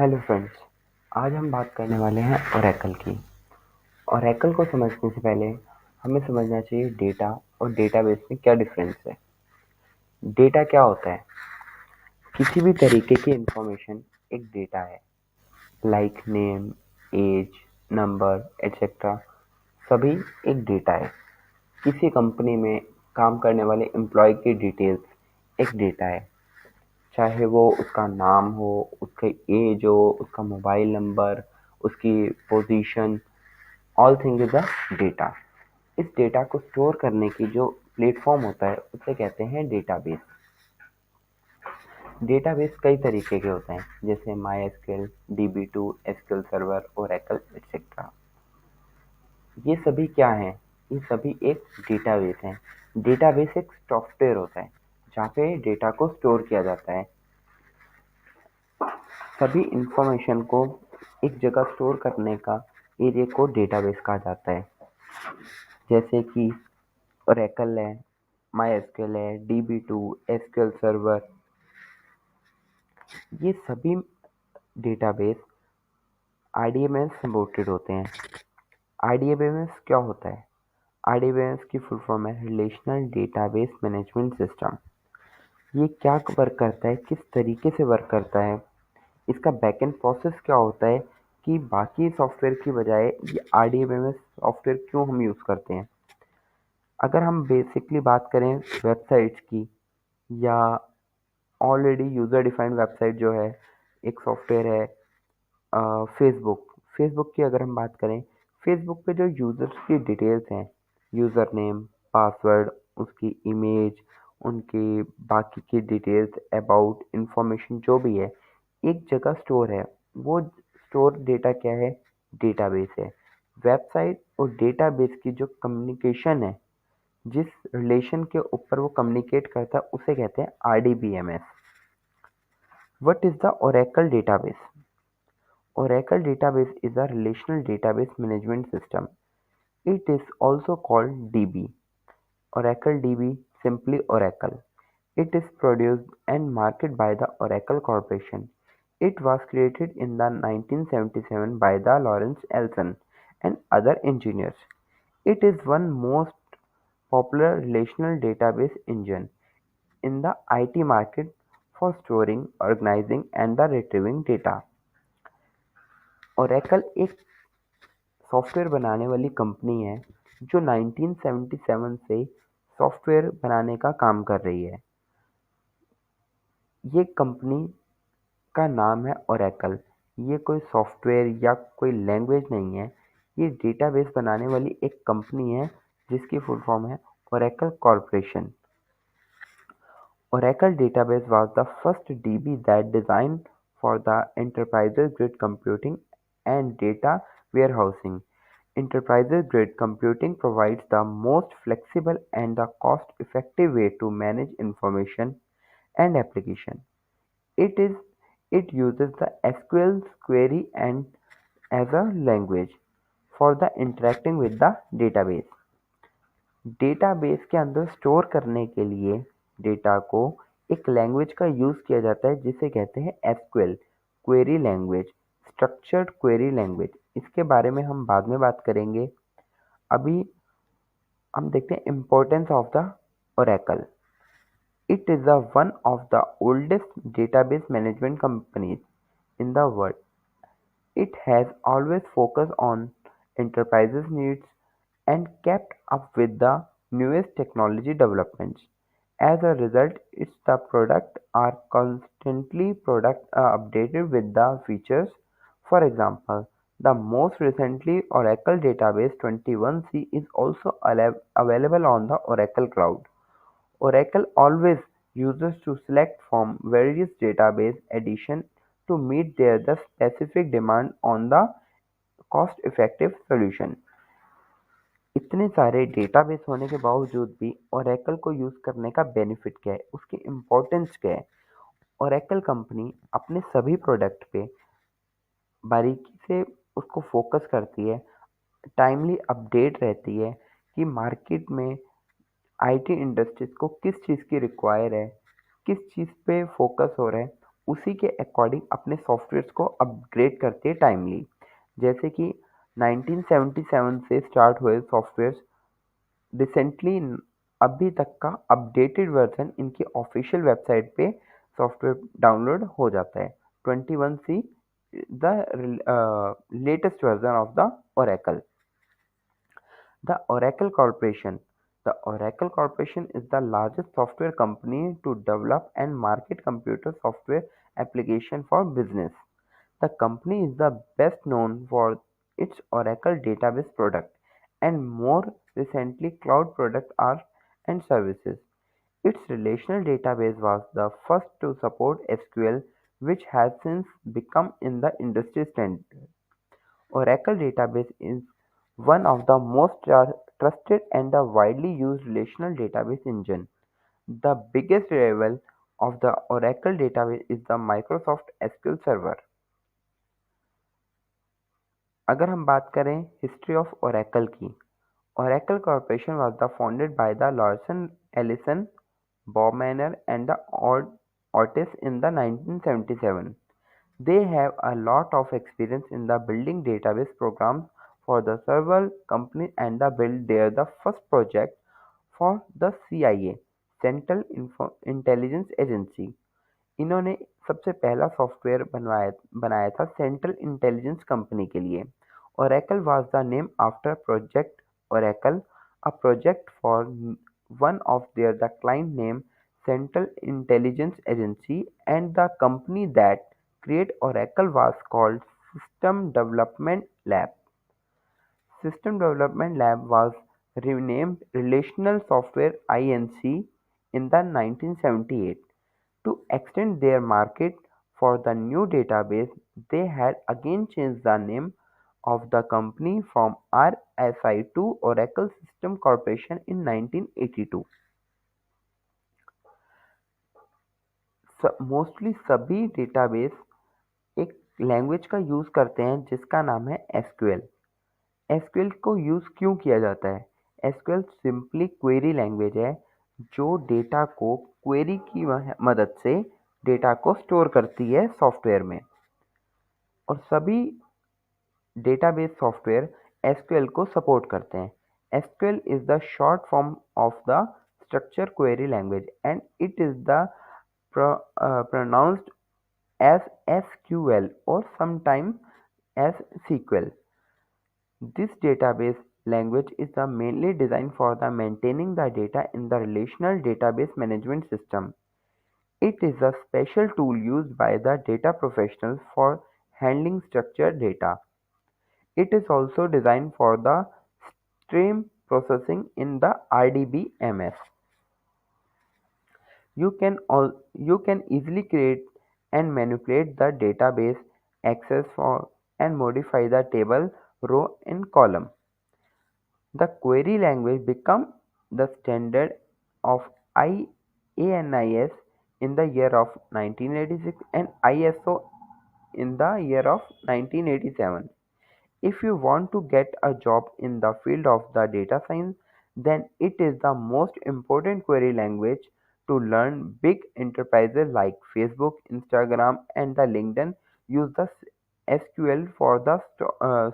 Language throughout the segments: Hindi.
Hello friends. आज हम बात करने वाले हैं ओरेकल की। ओरेकल को समझने से पहले हमें समझना चाहिए डेटा और डेटाबेस में क्या डिफरेंस है। डेटा क्या होता है? किसी भी तरीके की इंफॉर्मेशन एक डेटा है। Like name, age, number etcetera सभी एक डेटा है। किसी कंपनी में काम करने वाले एम्प्लॉय की डिटेल्स एक डेटा है। चाहे वो उसका नाम हो, उसकी एज हो, उसका मोबाइल नंबर, उसकी position, all thing is a data. इस डेटा को स्टोर करने की जो प्लेटफॉर्म होता है उसे कहते हैं डेटाबेस। डेटाबेस कई तरीके के होते हैं, जैसे my SQL, DB2, SQL server, Oracle etcetera. ये सभी क्या हैं? ये सभी एक डेटाबेस हैं। डेटाबेस एक सॉफ्टवेयर होता है जहाँ पे डेटा को स्टोर किया जाता है। सभी इंफॉर्मेशन को एक जगह स्टोर करने का एरिया को डेटाबेस कहा जाता है। जैसे कि ओरेकल है, माई एसक्यूएल है, DB2, एसक्यूएल सर्वर, ये सभी डेटाबेस RDBMS सपोर्टेड होते हैं। RDBMS क्या होता है? RDBMS की फुल फॉर्म है रिलेशनल डेटाबेस मैनेजमेंट सिस्टम। ये क्या वर्क करता है, किस तरीके से वर्क करता है, इसका बैकएंड प्रोसेस क्या होता है, कि बाकी सॉफ्टवेयर की बजाय ये RDBMS सॉफ्टवेयर क्यों हम यूज़ करते हैं। अगर हम बेसिकली बात करें वेबसाइट्स की, या ऑलरेडी यूज़र डिफाइंड वेबसाइट जो है, एक सॉफ्टवेयर है फेसबुक। फेसबुक की अगर हम बात करें, फेसबुक पे जो यूज़र्स की डिटेल्स हैं, यूज़र नेम, पासवर्ड, उसकी इमेज, उनकी बाकी की डिटेल्स, अबाउट इंफॉर्मेशन जो भी है, एक जगह स्टोर है। वो स्टोर डेटा क्या है? डेटाबेस है। वेबसाइट और डेटाबेस की जो कम्युनिकेशन है, जिस रिलेशन के ऊपर वो कम्युनिकेट करता है, उसे कहते हैं RDBMS। What is the Oracle database? Oracle database is a relational database management system. It is also called DB. Oracle DB, simply Oracle. It is produced and marketed by the Oracle Corporation. It was created in the 1977 by the Lawrence Ellison and other engineers. It is one most popular relational database engine in the IT market for storing, organizing, and the retrieving data. Oracle एक सॉफ्टवेयर बनाने वाली कंपनी है जो 1977 से सॉफ्टवेयर बनाने का काम कर रही है। ये कंपनी का नाम है ओरेकल। ये कोई सॉफ्टवेयर या कोई लैंग्वेज नहीं है, ये डेटाबेस बनाने वाली एक कंपनी है जिसकी फुल फॉर्म है Oracle corporation. Oracle Database was the first DB that designed for the enterprise-grade computing and data warehousing. Enterprise-grade computing provides the most flexible and the cost-effective way to manage information and application. It is it uses the SQL query and as a language for the interacting with the database. Database के अंदर स्टोर करने के लिए डेटा को एक लैंग्वेज का यूज़ किया जाता है जिसे कहते हैं SQL, query language, structured query language. इसके बारे में हम बाद में बात करेंगे। अभी हम देखते हैं importance of the Oracle. It is the one of the oldest database management companies in the world. It has always focused on enterprises' needs and kept up with the newest technology developments. As a result, its the product are constantly updated with the features. For example, the most recently Oracle Database 21c is also available on the Oracle Cloud. Oracle always uses to select from various database editions to meet the specific demand on the cost-effective solution. इतने सारे डेटाबेस होने के बावजूद भी ओरेकल को यूज़ करने का बेनिफिट क्या है, उसकी इम्पोर्टेंस क्या है। ओरेकल कंपनी अपने सभी प्रोडक्ट पे बारीकी से उसको फोकस करती है, टाइमली अपडेट रहती है कि मार्केट में आईटी इंडस्ट्रीज को किस चीज़ की रिक्वायर है, किस चीज़ पे फोकस हो रहा है, उसी के अकॉर्डिंग अपने सॉफ्टवेयर्स को अपग्रेड करती है टाइमली। जैसे कि 1977 से स्टार्ट हुए सॉफ्टवेयर्स रिसेंटली अभी तक का अपडेटेड वर्जन इनकी ऑफिशियल वेबसाइट पे सॉफ्टवेयर डाउनलोड हो जाता है। 21C the latest version of the Oracle. The Oracle Corporation. The Oracle Corporation is the largest software company to develop and market computer software application for business. The company is the best known for its Oracle database product and more recently cloud product are and services. Its relational database was the first to support SQL, which has since become in the industry standard. Oracle Database is one of the most trusted and the widely used relational database engine. The biggest rival of the Oracle database is the Microsoft SQL Server. अगर हम बात करें हिस्ट्री ऑफ ओरेकल की, Oracle Corporation was the founded by the Lawson Ellison, Bob Manor, and the Otis in the 1977. They have a lot of experience in the building database programs for the several companies and the build their the first project for the CIA, Central Intelligence Agency. इन्होंने सबसे पहला सॉफ्टवेयर बनाया था सेंट्रल इंटेलिजेंस कंपनी के लिए। Oracle was the name after Project Oracle, a project for one of their the client name Central Intelligence Agency, and the company that create Oracle was called System Development Lab. System Development Lab was renamed Relational Software Inc. in the 1978. To extend their market for the new database, they had again changed the name of the company from RSI to Oracle System Corporation in 1982. Mostly सभी डेटाबेस एक लैंग्वेज का यूज़ करते हैं जिसका नाम है एसक्यूएल। एसक्यूएल को यूज़ क्यों किया जाता है? एसक्यूएल सिंपली क्वेरी लैंग्वेज है जो डेटा को क्वेरी की मदद से डेटा को स्टोर करती है सॉफ्टवेयर में, और सभी डेटाबेस सॉफ्टवेयर एसक्यूएल को सपोर्ट करते हैं। SQL is the short form of the structure query language and it is the pronounced as SQL or sometimes as SQL. This database language is mainly designed for the maintaining the data in the relational database management system. It is a special tool used by the data professionals for handling structured data. It is also designed for the stream processing in the RDBMS. You can easily create and manipulate the database access for and modify the table, row and column. The query language became the standard of IANIS in the year of 1986 and ISO in the year of 1987. If you want to get a job in the field of the data science, then it is the most important query language to learn. Big enterprises like Facebook, Instagram, and the LinkedIn use the SQL for the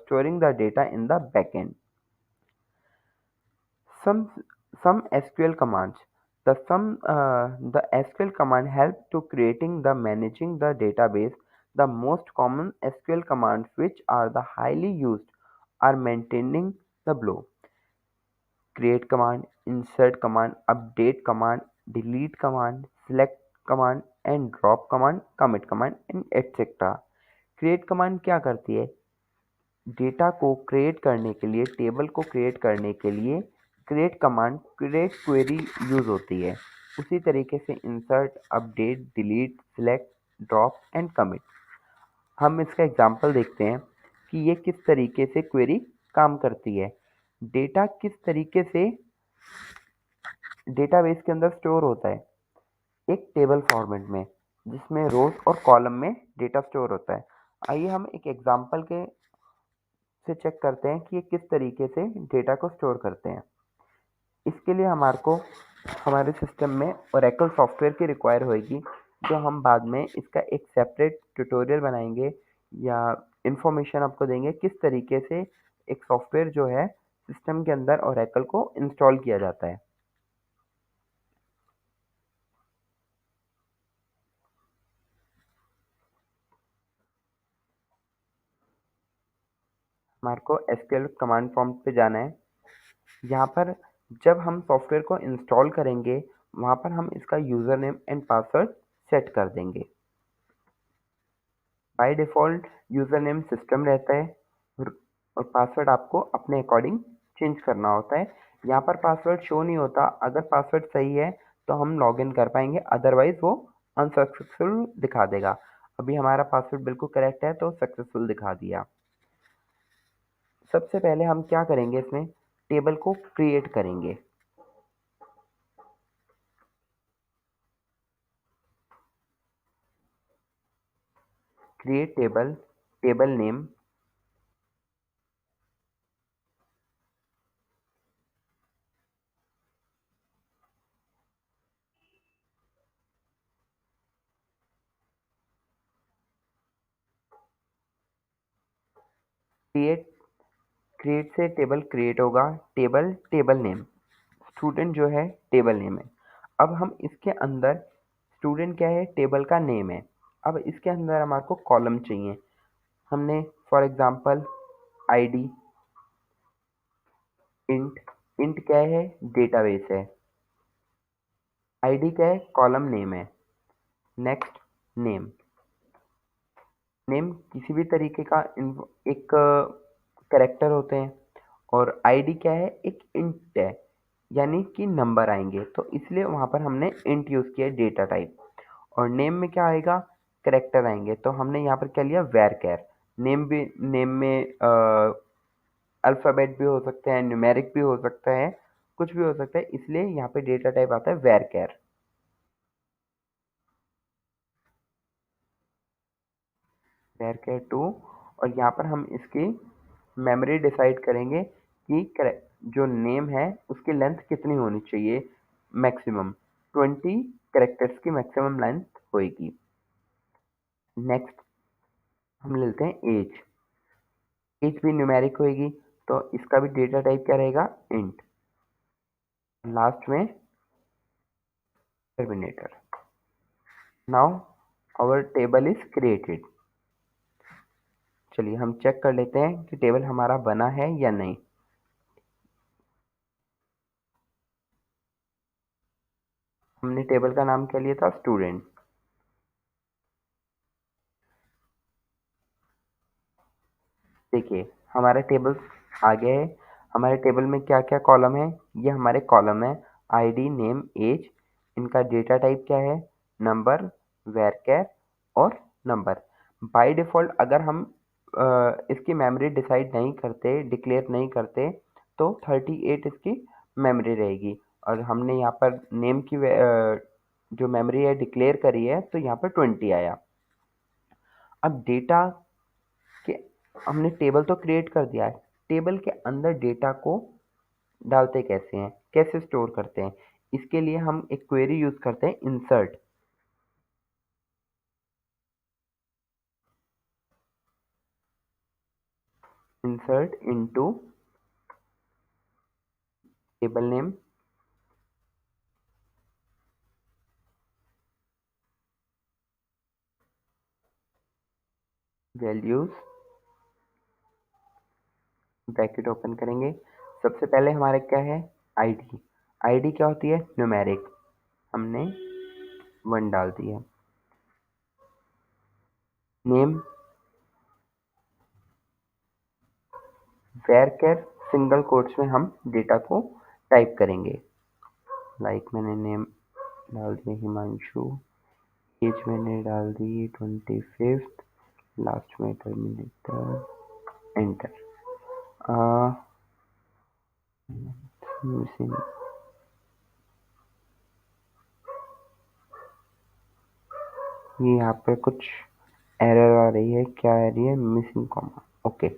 storing the data in the backend. Some some SQL commands. The SQL command help to creating the managing the database. The most common SQL commands which are the highly used are maintaining the below: create command, insert command, update command, delete command, select command and drop command, commit command and etc. create command क्या करती है? डेटा को क्रिएट करने के लिए, टेबल को क्रिएट करने के लिए create command, create query use होती है। उसी तरीके से insert, update, delete, select, drop and commit. हम इसका एग्जांपल देखते हैं कि ये किस तरीके से क्वेरी काम करती है। डेटा किस तरीके से डेटाबेस के अंदर स्टोर होता है? एक टेबल फॉर्मेट में जिसमें रोज और कॉलम में डेटा स्टोर होता है। आइए हम एक एग्जांपल के से चेक करते हैं कि ये किस तरीके से डेटा को स्टोर करते हैं। इसके लिए हमारे सिस्टम में ओरेकल सॉफ्टवेयर की रिक्वायर होगी जो हम बाद में इसका एक सेपरेट ट्यूटोरियल बनाएंगे या इन्फॉर्मेशन आपको देंगे किस तरीके से एक सॉफ्टवेयर जो है सिस्टम के अंदर ओरेकल को इंस्टॉल किया जाता है। हमारे को एसक्यूएल कमांड प्रॉम्प्ट पे जाना है। यहाँ पर जब हम सॉफ्टवेयर को इंस्टॉल करेंगे वहाँ पर हम इसका user name and password set कर देंगे। By default user name system रहता है और पासवर्ड आपको अपने अकॉर्डिंग चेंज करना होता है। यहाँ पर पासवर्ड शो नहीं होता, अगर पासवर्ड सही है तो हम लॉगिन कर पाएंगे, अदरवाइज वो अनसक्सेसफुल दिखा देगा। अभी हमारा पासवर्ड बिल्कुल करेक्ट है तो सक्सेसफुल दिखा दिया। सबसे पहले हम क्या करेंगे, इसमें टेबल को क्रिएट करेंगे। Create table, table name, create create से टेबल क्रिएट होगा। टेबल, टेबल नेम, स्टूडेंट जो है टेबल नेम है। अब हम इसके अंदर, स्टूडेंट क्या है, टेबल का नेम है। अब इसके अंदर हमारे को कॉलम चाहिए। हमने for example ID, int, int क्या है, डेटाबेस है। आईडी क्या है, कॉलम नेम है। नेक्स्ट, नेम, नेम किसी भी तरीके का एक कैरेक्टर होते हैं। और आईडी क्या है, एक इंट है, यानी कि नंबर आएंगे, तो इसलिए वहाँ पर हमने इंट यूज़ किया डेटा टाइप। और नेम में क्या आएगा, कैरेक्टर आएंगे, तो हमने यहाँ पर क्या लिया, वैरचर। नेम भी, नेम में अल्फ़ाबेट भी हो सकते हैं, न्यूमेरिक भी हो सकता है, कुछ भी हो सकता है, इसलिए यहाँ पे डेटा टाइप आता है वैरचर। वैरचर 2। और यहाँ पर हम इसकी मेमोरी डिसाइड करेंगे कि जो नेम है उसकी लेंथ कितनी होनी चाहिए, मैक्सिमम 20 कैरेक्टर्स की मैक्सिमम लेंथ होएगी। नेक्स्ट हम लेते हैं एज। एज भी न्यूमेरिक होएगी, तो इसका भी डेटा टाइप क्या रहेगा, इंट। लास्ट में terminator. Now our table is created. चलिए हम चेक कर लेते हैं कि टेबल हमारा बना है या नहीं। हमने टेबल का नाम क्या लिया था, स्टूडेंट। देखिए हमारा टेबल आ गया है। हमारे टेबल में क्या क्या कॉलम है, ये हमारे कॉलम है, आईडी, नेम, एज। इनका डेटा टाइप क्या है, नंबर, वैरचर और नंबर। बाय डिफ़ॉल्ट अगर हम इसकी मेमोरी डिसाइड नहीं करते, डिक्लेयर नहीं करते, तो 38 इसकी मेमोरी रहेगी। और हमने यहाँ पर नेम की जो मेमोरी है डिक्लेयर करी है, तो यहाँ पर 20 आया। अब डेटा के, हमने टेबल तो क्रिएट कर दिया है, टेबल के अंदर डेटा को डालते कैसे हैं, कैसे स्टोर करते हैं, इसके लिए हम एक क्वेरी यूज करते हैं, insert. Insert into table name, values, bracket open करेंगे। सबसे पहले हमारे क्या है, आईडी। आईडी क्या होती है, न्यूमेरिक, हमने 1 डाल दिया। नेम, वैरचर, सिंगल कोट्स में हम डेटा को टाइप करेंगे। लाइक मैंने नेम डाल दिया हिमांशु, एज मैंने डाल दी 25th, लास्ट में टर्मिनेटर, एंटर। मिसिंग, ये यहाँ पे कुछ एरर आ रही है, क्या आ रही है, मिसिंग कॉमा। ओके,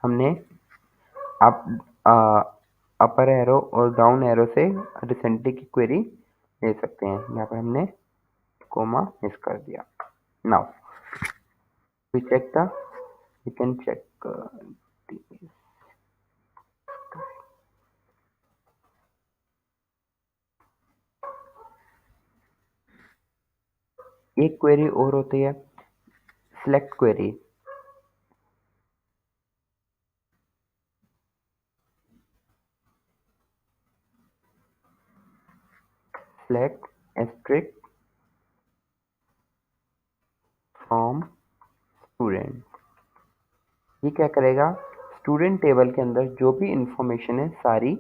हमने आप अपर एरो और डाउन एरो से रिसेंटली की क्वेरी ले सकते हैं। यहाँ पर हमने कोमा मिस कर दिया। Now we check the we can check एक क्वेरी और होती है select query. Select asterisk from student. ये क्या करेगा, स्टूडेंट टेबल के अंदर जो भी इंफॉर्मेशन है सारी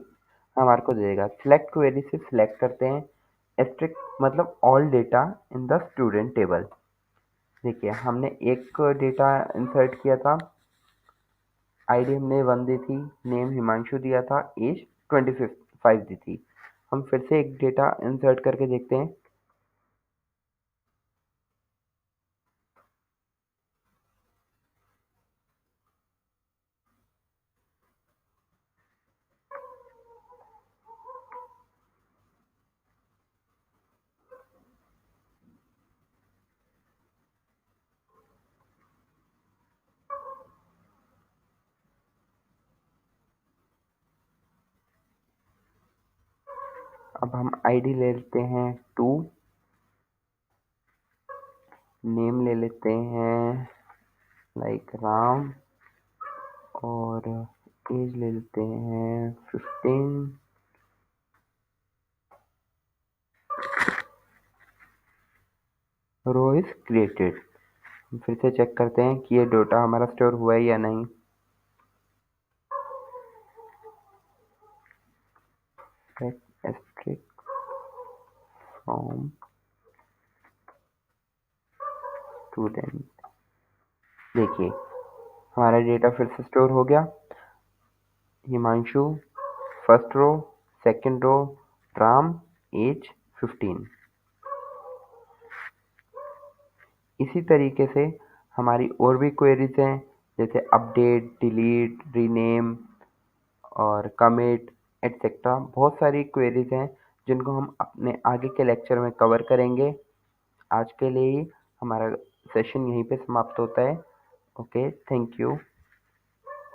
हमारे को दे देगा। सिलेक्ट क्वेरी से सिलेक्ट करते हैं, एस्ट्रिक मतलब all data in the student table. देखिए हमने एक डेटा इंसर्ट किया था, आईडी हमने 1 दी थी, नेम हिमांशु दिया था, एज 25 दी थी। हम फिर से एक डेटा इंसर्ट करके देखते हैं। अब हम आईडी ले लेते हैं 2, नेम ले लेते हैं लाइक राम, और एज ले लेते हैं 15। रो इज क्रिएटेड। फिर से चेक करते हैं कि ये डेटा हमारा स्टोर हुआ है या नहीं। Asterisk from student. देखिए हमारा डेटा फिर से स्टोर हो गया। Himanshu first row, second row Ram, age 15। इसी तरीके से हमारी और भी क्वेरीज हैं, जैसे अपडेट, डिलीट, रीनेम और कमिट एटसेट्रा। बहुत सारी क्वेरीज हैं जिनको हम अपने आगे के लेक्चर में कवर करेंगे। आज के लिए ही हमारा सेशन यहीं पे समाप्त होता है। Okay, thank you.